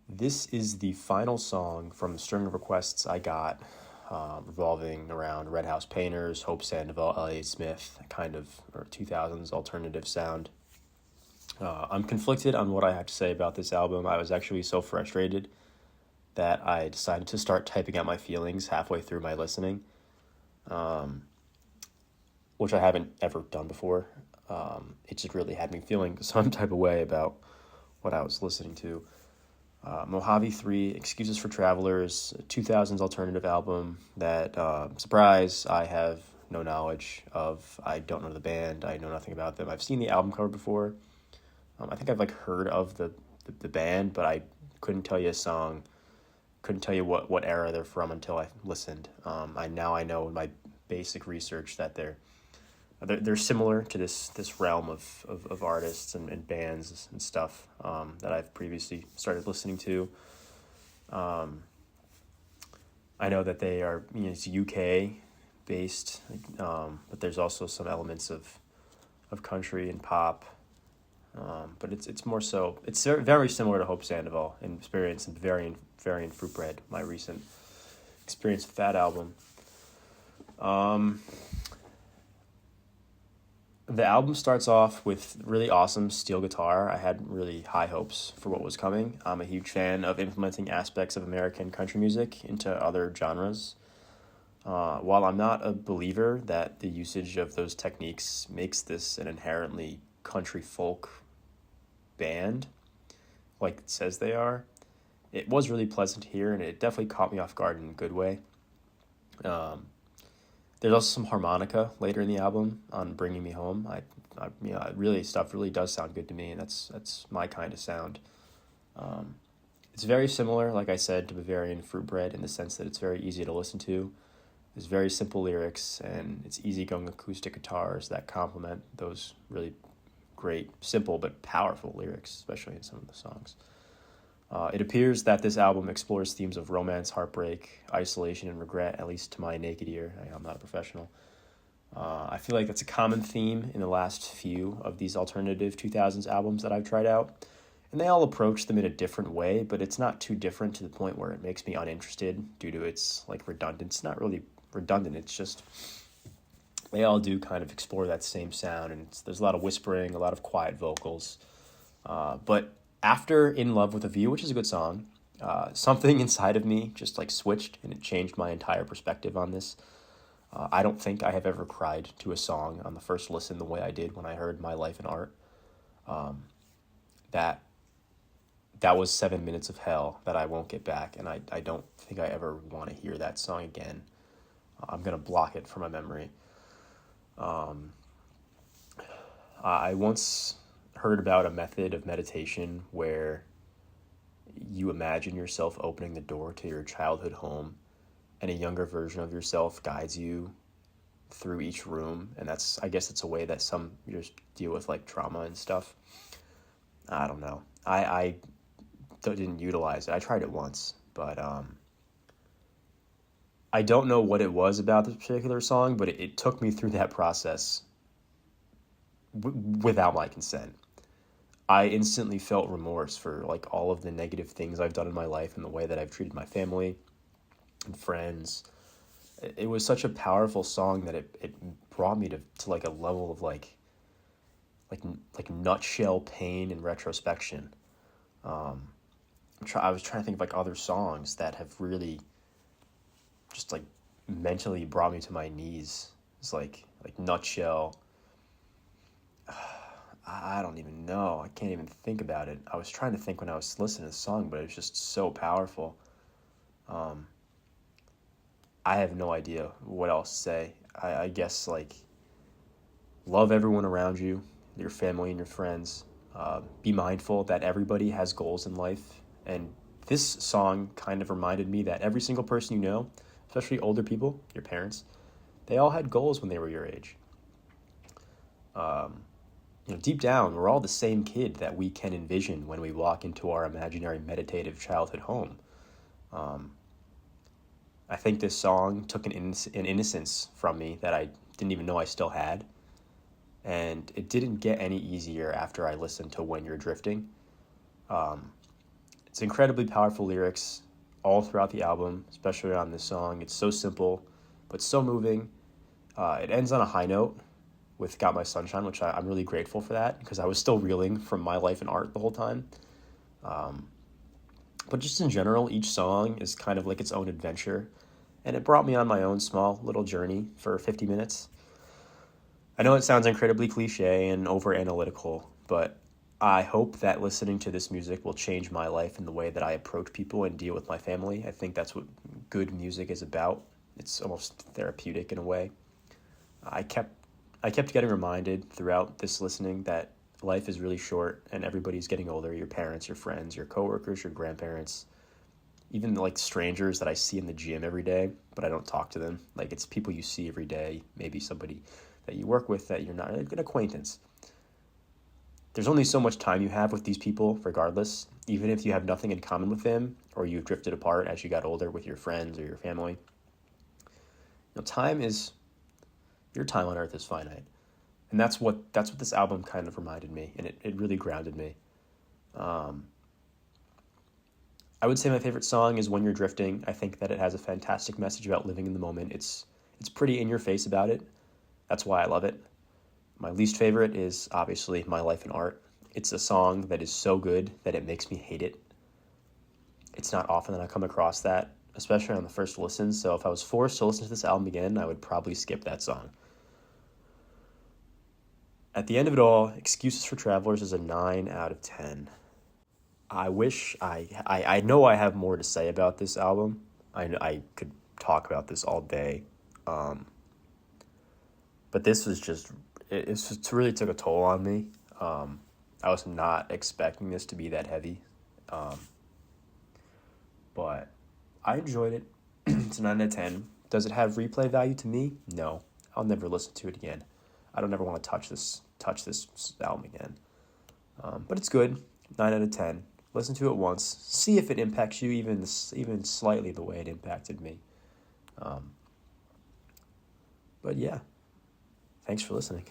This is the final song from the string of requests I got, revolving around Red House Painters, Hope Sandoval, Elliott Smith, kind of or 2000s alternative sound. I'm conflicted on what I have to say about this album. I was actually so frustrated that I decided to start typing out my feelings halfway through my listening, which I haven't ever done before. It just really had me feeling some type of way about what I was listening to. Mojave 3, Excuses for Travelers, a 2000s alternative album that, surprise, I have no knowledge of. I don't know the band. I know nothing about them. I've seen the album cover before. I think I've heard of the band, but I couldn't tell you a song. Couldn't tell you what era they're from until I listened. I know in my basic research that they're similar to this realm of artists and bands and stuff, that I've previously started listening to. I know that they are, it's UK based, but there's also some elements of country and pop. But it's more so, it's very similar to Hope Sandoval in experience and Variant Fruitbread, my recent experience with that album. The album starts off with really awesome steel guitar. I had really high hopes for what was coming. I'm a huge fan of implementing aspects of American country music into other genres. While I'm not a believer that the usage of those techniques makes this an inherently country folk band, like it says they are, it was really pleasant to hear, and it definitely caught me off guard in a good way. There's also some harmonica later in the album on "Bringing Me Home." Stuff really does sound good to me, and that's my kind of sound. It's very similar, like I said, to Bavarian Fruitbread in the sense that it's very easy to listen to. There's very simple lyrics, and it's easygoing acoustic guitars that complement those really great, simple but powerful lyrics, especially in some of the songs. It appears that this album explores themes of romance, heartbreak, isolation, and regret, at least to my naked ear. I'm not a professional. I feel like that's a common theme in the last few of these alternative 2000s albums that I've tried out. And they all approach them in a different way, but it's not too different to the point where it makes me uninterested due to its redundant. It's not really redundant, it's just they all do kind of explore that same sound, and there's a lot of whispering, a lot of quiet vocals. But after In Love with a View, which is a good song, something inside of me just switched, and it changed my entire perspective on this. I don't think I have ever cried to a song on the first listen the way I did when I heard My Life in Art. That was 7 minutes of hell that I won't get back, and I don't think I ever want to hear that song again. I'm going to block it from my memory. I once heard about a method of meditation where you imagine yourself opening the door to your childhood home, and a younger version of yourself guides you through each room. And I guess it's a way that some just deal with trauma and stuff. I don't know. I didn't utilize it. I tried it once, but I don't know what it was about this particular song, but it took me through that process without my consent. I instantly felt remorse for all of the negative things I've done in my life and the way that I've treated my family and friends. It was such a powerful song that it brought me to a level of nutshell pain and retrospection. I was trying to think of other songs that have really just mentally brought me to my knees. It's like Nutshell. I don't even know. I can't even think about it. I was trying to think when I was listening to the song, but it was just so powerful. I have no idea what else to say. I guess love everyone around you, your family and your friends. Be mindful that everybody has goals in life. And this song kind of reminded me that every single person you know, especially older people, your parents, they all had goals when they were your age. Deep down, we're all the same kid that we can envision when we walk into our imaginary meditative childhood home. I think this song took an innocence from me that I didn't even know I still had. And it didn't get any easier after I listened to When You're Drifting. It's incredibly powerful lyrics all throughout the album, especially on this song. It's so simple, but so moving. It ends on a high note with Got My Sunshine, which I'm really grateful for that because I was still reeling from my life in art the whole time. But just in general, each song is kind of like its own adventure, and it brought me on my own small little journey for 50 minutes. I know it sounds incredibly cliche and over analytical, but I hope that listening to this music will change my life in the way that I approach people and deal with my family. I think that's what good music is about. It's almost therapeutic in a way. I kept getting reminded throughout this listening that life is really short and everybody's getting older. Your parents, your friends, your coworkers, your grandparents, even like strangers that I see in the gym every day, but I don't talk to them. Like it's people you see every day, maybe somebody that you work with that you're not a good acquaintance. There's only so much time you have with these people, regardless, even if you have nothing in common with them or you've drifted apart as you got older with your friends or your family. You know, your time on earth is finite. And that's what this album kind of reminded me, and it really grounded me. I would say my favorite song is When You're Drifting. I think that it has a fantastic message about living in the moment. It's pretty in your face about it. That's why I love it. My least favorite is obviously My Life in Art. It's a song that is so good that it makes me hate it. It's not often that I come across that, especially on the first listen. So if I was forced to listen to this album again, I would probably skip that song. At the end of it all, Excuses for Travelers is a 9 out of 10. I wish I know I have more to say about this album. I could talk about this all day. But this was just, it really took a toll on me. I was not expecting this to be that heavy. But I enjoyed it. It's a 9 out of 10. Does it have replay value to me? No. I'll never listen to it again. I don't ever want to touch this album again. But it's good. 9 out of 10. Listen to it once. See if it impacts you even slightly the way it impacted me. But yeah. Thanks for listening.